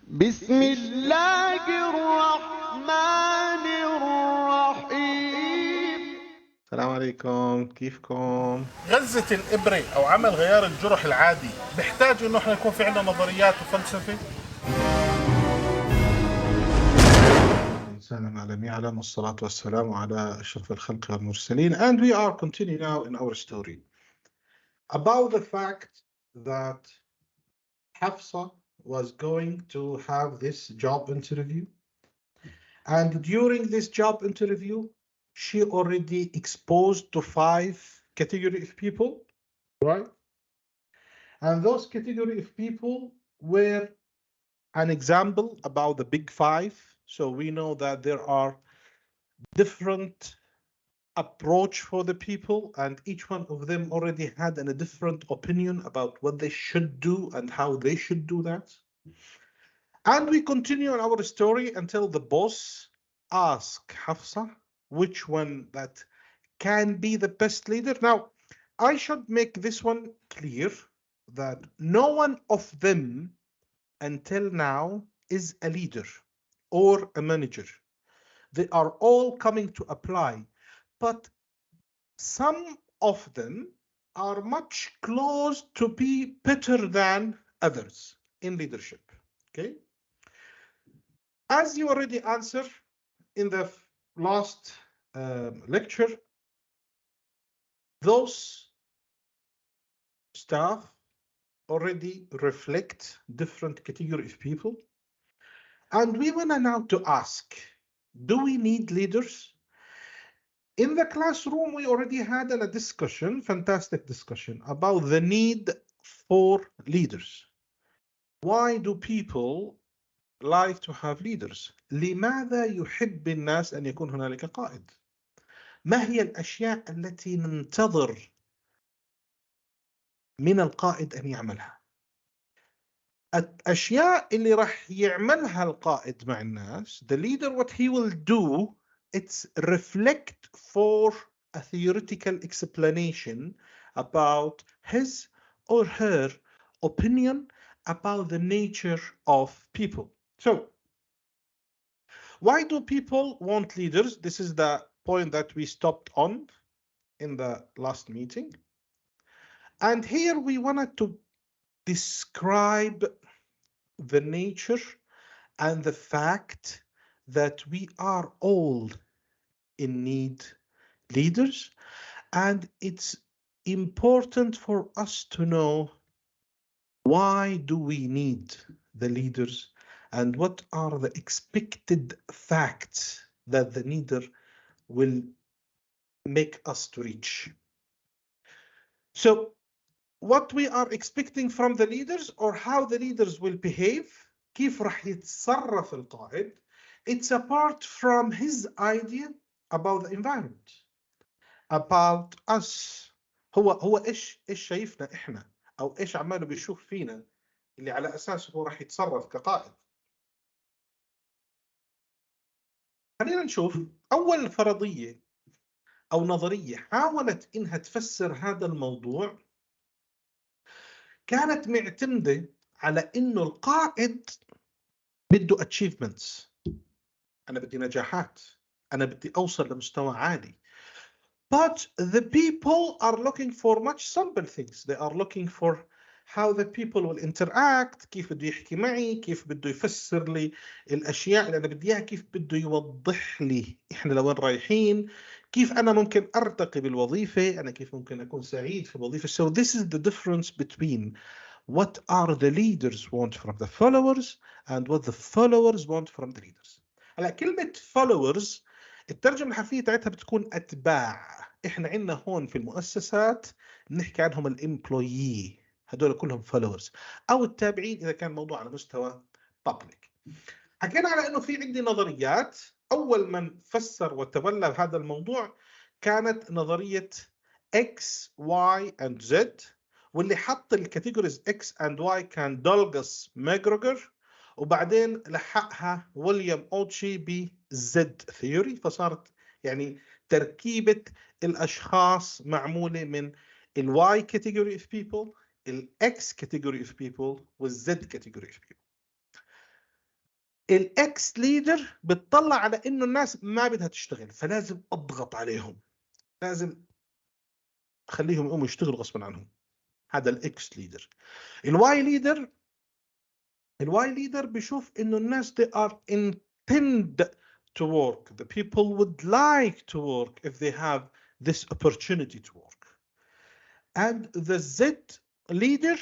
بسم الله الرحمن الرحيم. السلام عليكم، كيفكم؟ غزة الإبرة أو عمل غيار الجرح العادي بيحتاج إنه إحنا يكون في عندنا نظريات وفلسفة. الإنسان على يعلم والصلاة والسلام على أشرف الخلق والمرسلين. And we are continuing now in our story about the fact that Hafsa was going to have this job interview, and during this job interview she already exposed to 5 category of people, right? And those category of people were an example about the big 5. So we know that there are different approach for the people, and each one of them already had a different opinion about what they should do and how they should do that. And we continue on our story until the boss asked Hafsa which one that can be the best leader. Now, I should make this one clear that no one of them until now is a leader or a manager. They are all coming to apply, but some of them are much close to be better than others in leadership. Okay, as you already answered in the last lecture, those staff already reflect different category of people, and we want now to ask, do we need leaders? In the classroom, we already had a discussion, fantastic discussion, about the need for leaders. Why do people like to have leaders? لماذا يحب الناس أن يكون هنالك قائد؟ ما هي الأشياء التي ننتظر من القائد أن يعملها؟ الأشياء اللي راح يعملها القائد مع الناس, the leader, what he will do, it's reflect for a theoretical explanation about his or her opinion about the nature of people. So, why do people want leaders? This is the point that we stopped on in the last meeting. And here we wanted to describe the nature and the fact that we are all in need leaders, and it's important for us to know why do we need the leaders and what are the expected facts that the leader will make us to reach. So what we are expecting from the leaders, or how the leaders will behave, كيف راح يتصرف القائد, it's apart from his idea about the environment, about us. هو ايش شايفنا احنا, او ايش عماله بيشوف فينا اللي على اساسه هو راح يتصرف كقائد. خلينا نشوف اول فرضيه او نظريه حاولت انها تفسر هذا الموضوع, كانت معتمده على انه القائد بده achievements. انا بدي نجاحات, انا بدي اوصل لمستوى عالي. But the people are looking for much simple things. They are looking for how the people will interact, كيف بده يحكي معي, كيف بده يفسر لي الأشياء اللي أنا بدي إياها, كيف بده يوضح لي إحنا لوين رايحين, كيف أنا ممكن أرتقي بالوظيفة, أنا كيف ممكن أكون سعيد في الوظيفة. So this is the difference between what are the leaders want from the followers and what the followers want from the leaders. هلا كلمة followers الترجمة الحرفية تاعتها بتكون أتباع. إحنا عندنا هون في المؤسسات بنحكي عنهم الامبلويي, هدول كلهم followers أو التابعين إذا كان موضوع على مستوى public. حكينا على إنه في عندي نظريات. أول من فسر وتولى هذا الموضوع كانت نظرية X, Y and Z, واللي حط الكاتيجوريز X and Y كان دولغاس ماجروجر, وبعدين لحقها ويليام أوتشي بالزد ثيوري, فصارت يعني تركيبة الأشخاص معمولة من الواي category of people, الإكس category of people, والزد category of people. الاكس ليدر بتطلع على انه الناس ما بدها تشتغل، فلازم اضغط عليهم، لازم اخليهم يقوموا يشتغلوا غصبا عنهم. هذا الاكس ليدر. الواي ليدر بيشوف انه الناس they are intend to work. The people would like to work if they have this opportunity to work. And the Z leader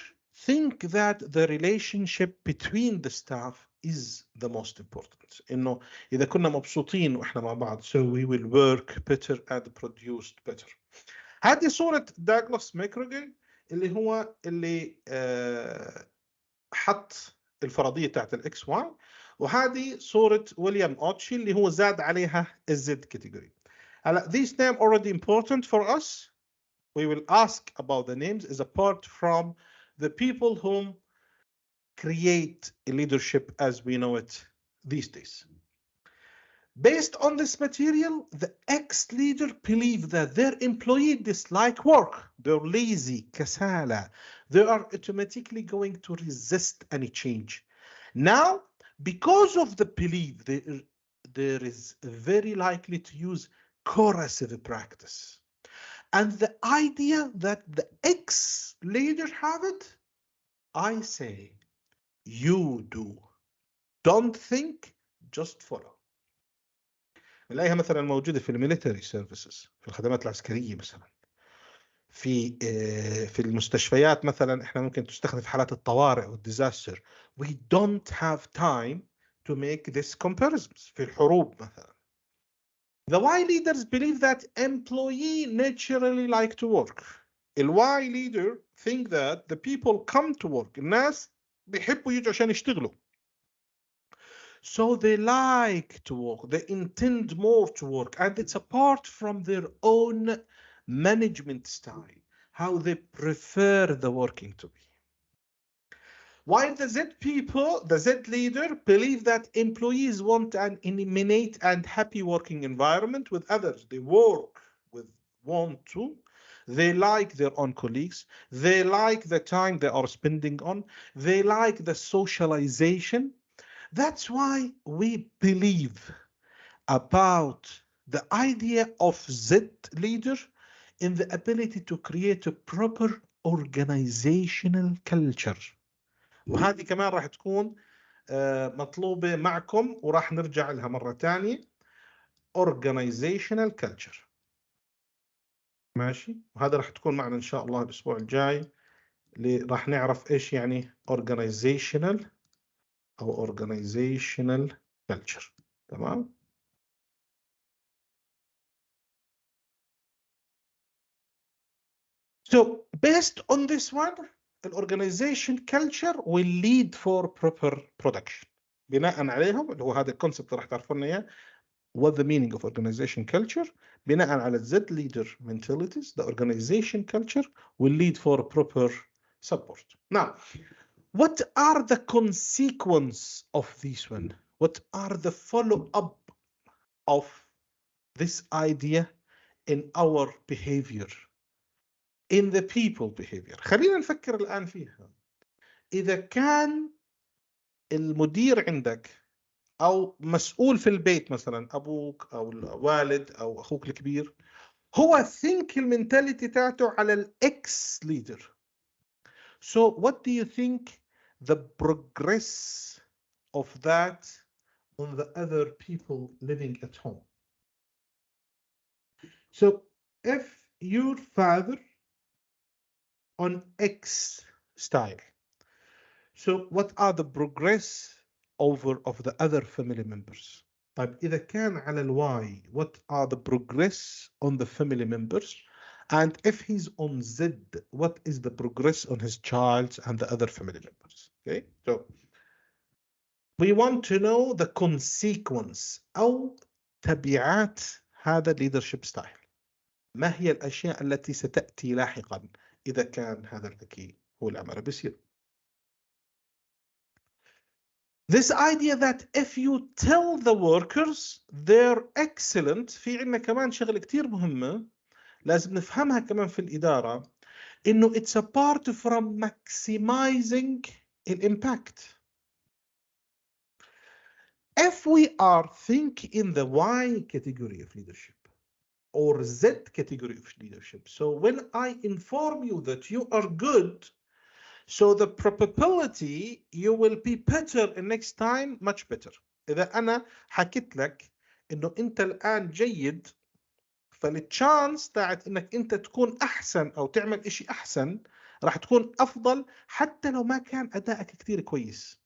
think that the relationship between the staff is the most important. إنه إذا كنا مبسوطين وإحنا مع بعض so we will work better and produce better. هذه صورة داغلاس ماكروجي اللي حط الفرضية بتاعت الإكس واي، وهذه صورة ويليام أوتشي اللي هو زاد عليها الزد كاتيجوري. هلا these names already important for us. We will ask about the names is apart from the people whom create leadership as we know it these days. Based on this material, the ex-leader believe that their employee dislike work, they're lazy, kasala, they are automatically going to resist any change. Now, because of the belief, there is very likely to use coercive practice. And the idea that the ex-leader have it, I say, you do. Don't think, just follow. نلاقيها مثلا موجودة في الميليتري سيرفيسز، في الخدمات العسكرية مثلا، في المستشفيات مثلا احنا ممكن تستخدم في حالات الطوارئ والديزاستر. We don't have time to make this comparisons. في الحروب مثلا. The Y leaders believe that employee naturally like to work. The Y leader think that the people come to work. الناس بيحبوا يجوا عشان يشتغلوا. So they like to work. They intend more to work. And it's apart from their own management style, how they prefer the working to be. While the Z people, the Z leader, believe that employees want an intimate and happy working environment with others. They work with want to. They like their own colleagues. They like the time they are spending on. They like the socialization. That's why we believe about the idea of Z leader in the ability to create a proper organizational culture. وهذه كمان راح تكون مطلوبة معكم وراح نرجع لها مرة تانية. organizational culture. ماشي، وهذا راح تكون معنا إن شاء الله الأسبوع الجاي اللي راح نعرف إيش يعني organizational أو organizational culture. تمام. So based on this one, the organization culture will lead for proper production. بناء عليهم اللي هو هذا الكونسبت راح تعرفون اياه. What the meaning of organization culture? بناء على Z leader mentalities, the organization culture will lead for proper support. Now, what are the consequences of this one? What are the follow-up of this idea in our behavior? In the people behavior. خلينا نفكر الآن فيها. إذا كان المدير عندك أو مسؤول في البيت مثلا أبوك أو الوالد أو أخوك الكبير هو think المنتاليتي تاعته على الإكس leader. So what do you think the progress of that on the other people living at home? So if your father on X style, so what are the progress over of the other family members? طيب إذا كان على الواي, what are the progress on the family members? And if he's on Z, what is the progress on his child and the other family members? Okay, so we want to know the consequence أو تبعات هذا leadership style. ما هي الأشياء التي ستأتي لاحقا إذا كان هذا الحكي هو العمل بيصير. This idea that if you tell the workers they're excellent, في عندنا كمان شغلة كتير مهمة لازم نفهمها كمان في الإدارة إنه it's apart from maximizing the impact. If we are thinking in the Y category of leadership or Z category of leadership, so when I inform you that you are good, so the probability you will be better next time much better. إذا أنا حكيت لك إنه أنت الآن جيد، فالتشانس تاعت إنك أنت تكون أحسن أو تعمل إشي أحسن راح تكون أفضل حتى لو ما كان أدائك كتير كويس.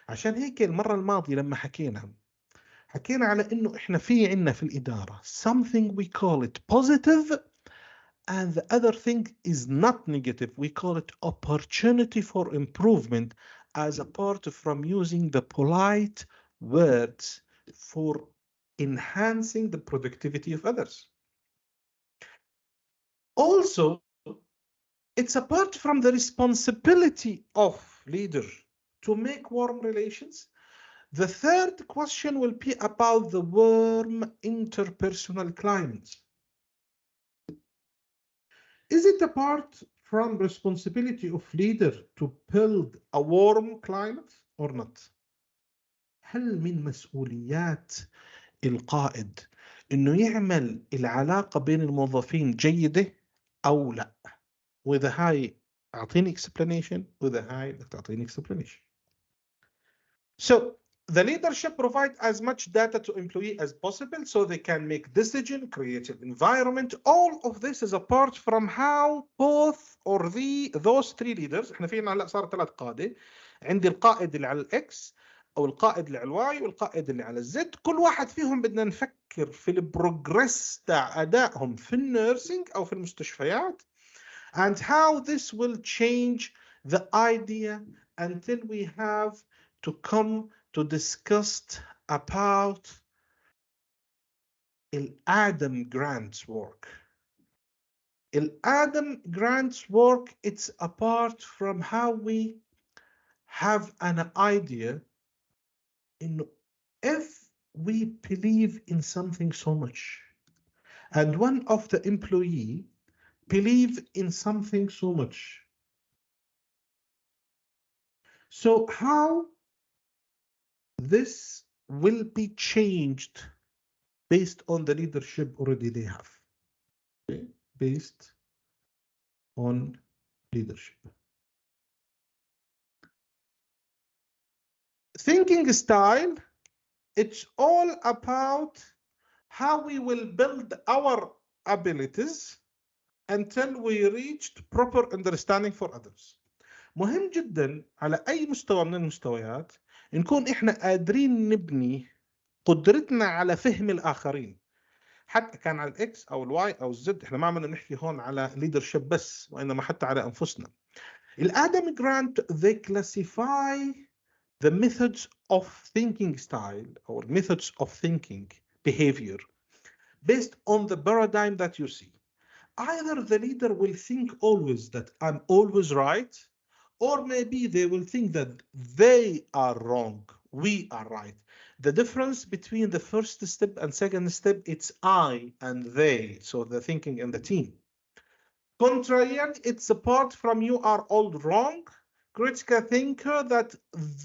عشان هيك المرة الماضية لما حكينا على إنه إحنا في عنا في الإدارة something we call it positive and the other thing is not negative. We call it opportunity for improvement as apart from using the polite words for enhancing the productivity of others. Also, it's apart from the responsibility of leader to make warm relations. The third question will be about the warm interpersonal climate. Is it apart from responsibility of leader to build a warm climate or not? هل من مسؤوليات القائد إنه يعمل العلاقة بين الموظفين جيدة أو لا؟ وإذا هاي أعطيني explanation وإذا هاي تعطيني explanation. So the leadership provide as much data to employee as possible so they can make decision, create an environment. All of this is apart from how both or those three leaders. احنا فينا هلا صار 3 قادة. عندي القائد اللي على الاكس او القائد اللي على الواي والقائد اللي على الزد. كل واحد فيهم بدنا نفكر في البروجرس تاع ادائهم في النيرسينج او في المستشفيات and how this will change the idea until we have to come to discuss about Adam Grant's work. Adam Grant's work, it's apart from how we have an idea in if we believe in something so much and one of the employee believe in something so much. So how this will be changed based on the leadership already they have. Okay? Based on leadership. Thinking style, it's all about how we will build our abilities until we reached proper understanding for others. مهم جدا على أي مستوى من المستويات نكون إحنا قادرين نبني قدرتنا على فهم الآخرين. حتى كان على الإكس أو الواي أو الزد، إحنا ما عملنا نحكي هون على leadership بس وإنما حتى على أنفسنا. الآدم جرانت they classify the methods of thinking style or methods of thinking behavior based on the paradigm that you see. Either the leader will think always that I'm always right, or maybe they will think that they are wrong, we are right. The difference between the first step and second step, it's I and they, so the thinking in the team. Contrarian, it's apart from you are all wrong. Critical thinker,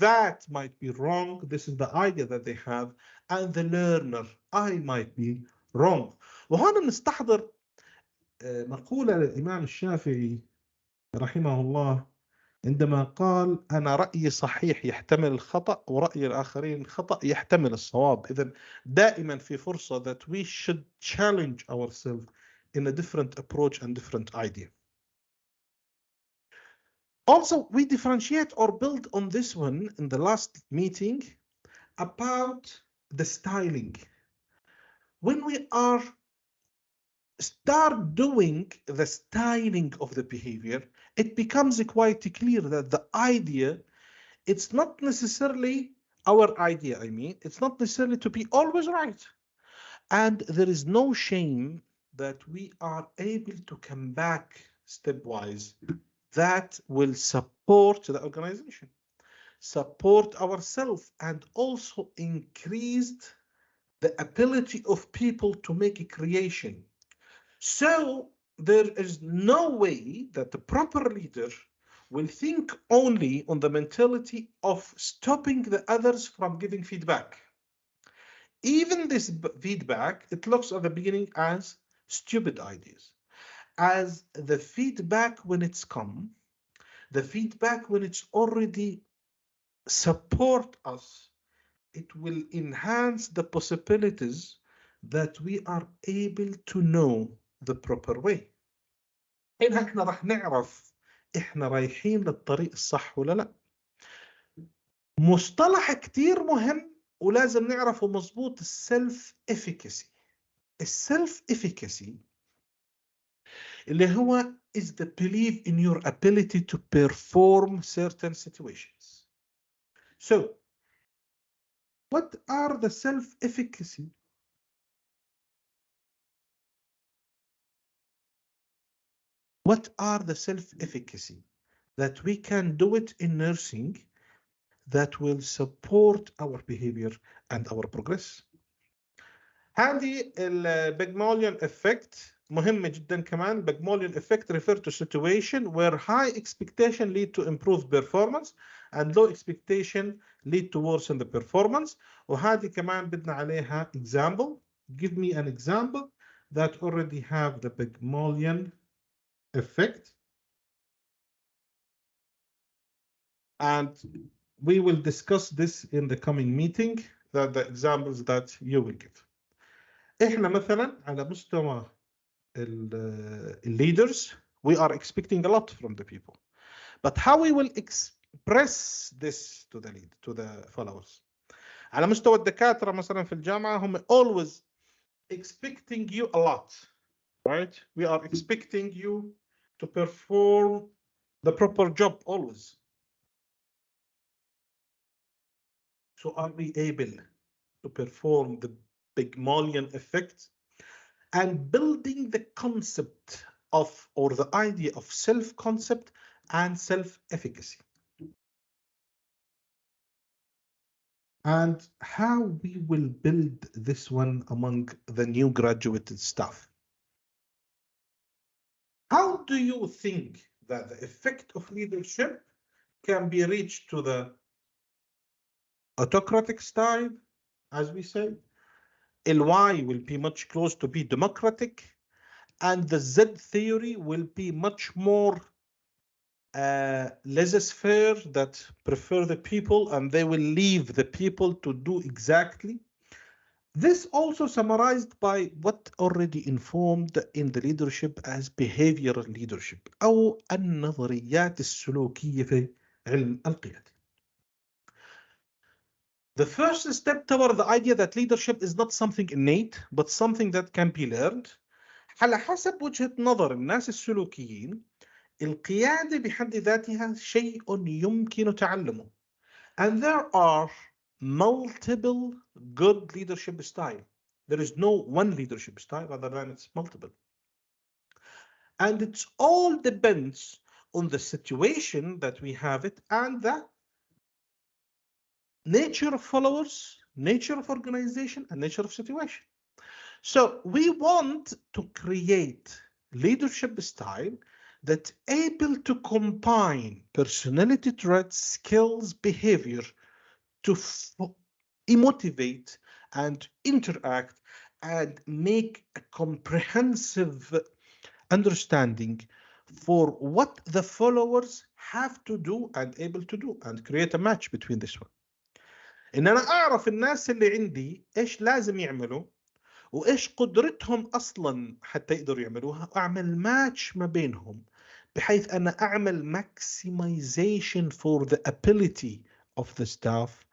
that might be wrong. This is the idea that they have. And the learner, I might be wrong. وهنا نستحضر مقولة للإمام الشافعي رحمه الله عندما قال أنا رأيي صحيح يحتمل الخطأ ورأي الآخرين خطأ يحتمل الصواب. إذن دائما في فرصة that we should challenge ourselves in a different approach and different idea. Also, we differentiate or build on this one in the last meeting about the styling. When we are start doing the styling of the behavior, it becomes quite clear that the idea, it's not necessarily our idea, it's not necessarily to be always right. And there is no shame that we are able to come back stepwise that will support the organization, support ourselves, and also increase the ability of people to make a creation. So there is no way that the proper leader will think only on the mentality of stopping the others from giving feedback. even this feedback, it looks at the beginning as stupid ideas. As the feedback when it's come, the feedback when it's already support us, it will enhance the possibilities that we are able to know the proper way. هنا احنا راح نعرف احنا رايحين للطريق الصح ولا لا. مصطلح كتير مهم ولازم نعرفه مظبوط، السلف افيكاسي. السلف افيكاسي اللي هو is the belief in your ability to perform certain situations. So what are the self-efficacy? What are the self-efficacy that we can do it in nursing that will support our behavior and our progress? هذه البيجماليون effect مهمة جدا كمان. Pygmalion effect refer to situation where high expectation lead to improved performance and low expectation lead to worsen the performance. وهذه كمان بدنا عليها example. Give me an example that already have the Pygmalion effect. And we will discuss this in the coming meeting, that the examples that you will give. احنا مثلا على مستوى leaders, we are expecting a lot from the people, but how we will express this to the followers. على مستوى الدكاترة مثلا في الجامعة هم always expecting you a lot, right? We are expecting you to perform the proper job always. So are we able to perform the Pygmalion effect and building the concept of, or the idea of self-concept and self-efficacy? And how we will build this one among the new graduated staff. How do you think that the effect of leadership can be reached to the autocratic style, as we say? LY will be much close to be democratic, and the Z theory will be much more laissez-faire, that prefer the people and they will leave the people to do exactly. This also summarized by what already informed in the leadership as behavioral leadership أو النظريات السلوكية في علم القيادة. The first step toward the idea that leadership is not something innate but something that can be learned. على حسب وجهة نظر الناس السلوكيين، القيادة بحد ذاتها شيء يمكن تعلمه. And there are multiple good leadership styles. There is no one leadership style rather than it's multiple. And it all depends on the situation that we have it and the nature of followers, nature of organization, and nature of situation. So we want to create leadership style that's able to combine personality traits, skills, behavior to motivate and interact and make a comprehensive understanding for what the followers have to do and able to do and create a match between this one. إن أنا أعرف الناس اللي عندي إيش لازم يعملوا وإيش قدرتهم أصلا حتى يقدروا يعملوها، وأعمل ماتش ما بينهم بحيث أنا أعمل maximization for the ability of the staff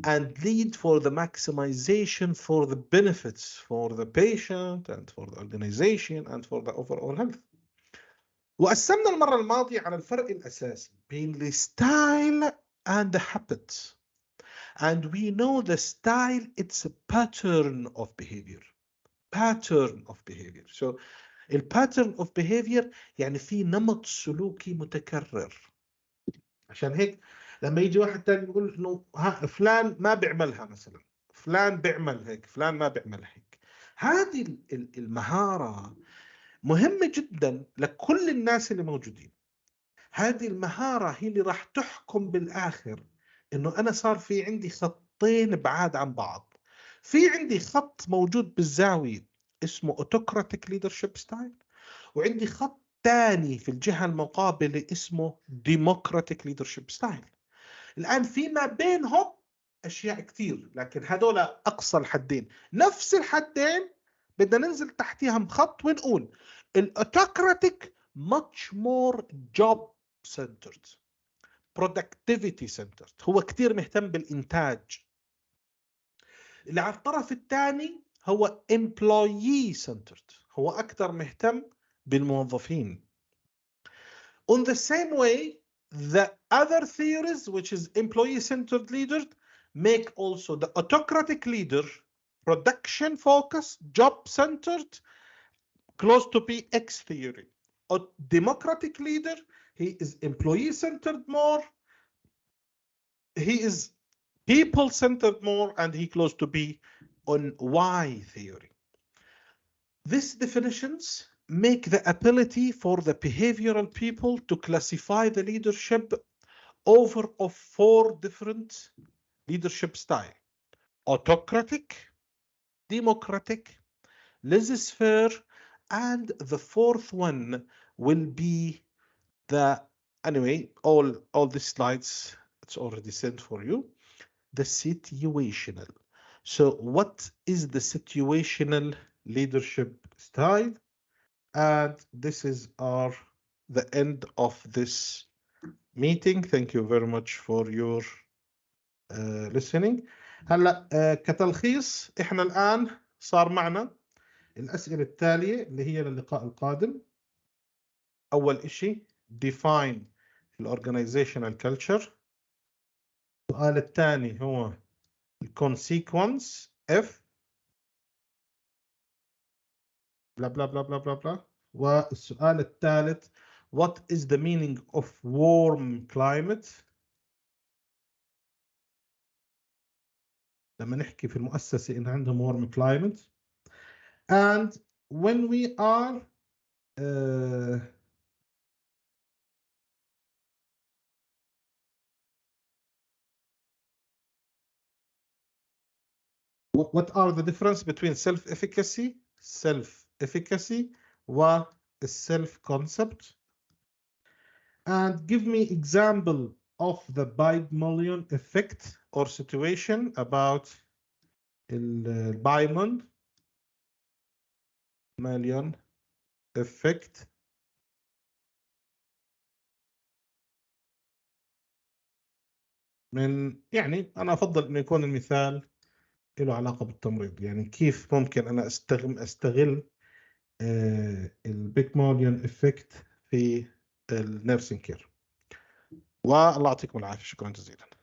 and lead for the maximization for the benefits for the patient and for the organization and for the overall health. وقسمنا المرة الماضية على الفرق الأساسي بين the style and the habits. And we know the style, it's a pattern of behavior. Pattern of behavior. So the pattern of behavior يعني في نمط سلوكي متكرر. عشان هيك لما يجي واحد تاني يقول انه فلان ما بيعملها مثلا، فلان بيعمل هيك، فلان ما بيعمل هيك. هذه المهارة مهمة جدا لكل الناس اللي موجودين. هذه المهارة هي اللي راح تحكم بالآخر انه انا صار في عندي خطين بعاد عن بعض. في عندي خط موجود بالزاوية اسمه autocratic leadership style، وعندي خط ثاني في الجهة المقابلة اسمه democratic leadership style. الآن فيما بينهم أشياء كثير، لكن هذول أقصى الحدين. نفس الحدين بدنا ننزل تحتيهم خط ونقول autocratic much more job centered productivity centered، هو كثير مهتم بالإنتاج. اللي على الطرف الثاني هو employee centered، هو أكثر مهتم بالموظفين. On the same way, the other theories, which is employee-centered leader, make also the autocratic leader production-focused, job-centered, close to PX theory. A democratic leader, he is employee-centered more, he is people-centered more, and he close to be on Y theory. These definitions make the ability for the behavioral people to classify the leadership over of 4 different leadership styles: autocratic, democratic, laissez-faire, and the 4th one will be the, anyway, all the slides, it's already sent for you, the situational. So what is the situational leadership style? And this is the end of this meeting. Thank you very much for your listening. هلا كتلخيص، احنا الآن صار معنا الأسئلة التالية اللي هي للقاء القادم. أول إشي define الorganizational culture. السؤال الثاني هو consequence F بلا بلا بلا بلا بلا بلا. والسؤال الثالث what is the meaning of warm climate؟ لما نحكي في المؤسسة إن عندهم warm climate. And when we are what are the difference between self-efficacy و self-concept? And give me example of the Pygmalion effect or situation about Pygmalion effect. من يعني أنا أفضل إنه يكون المثال له علاقة بالتمريض، يعني كيف ممكن أنا أستغل البيجماليون إفكت في النيرسينج كير. والله يعطيكم العافية، شكرا جزيلا.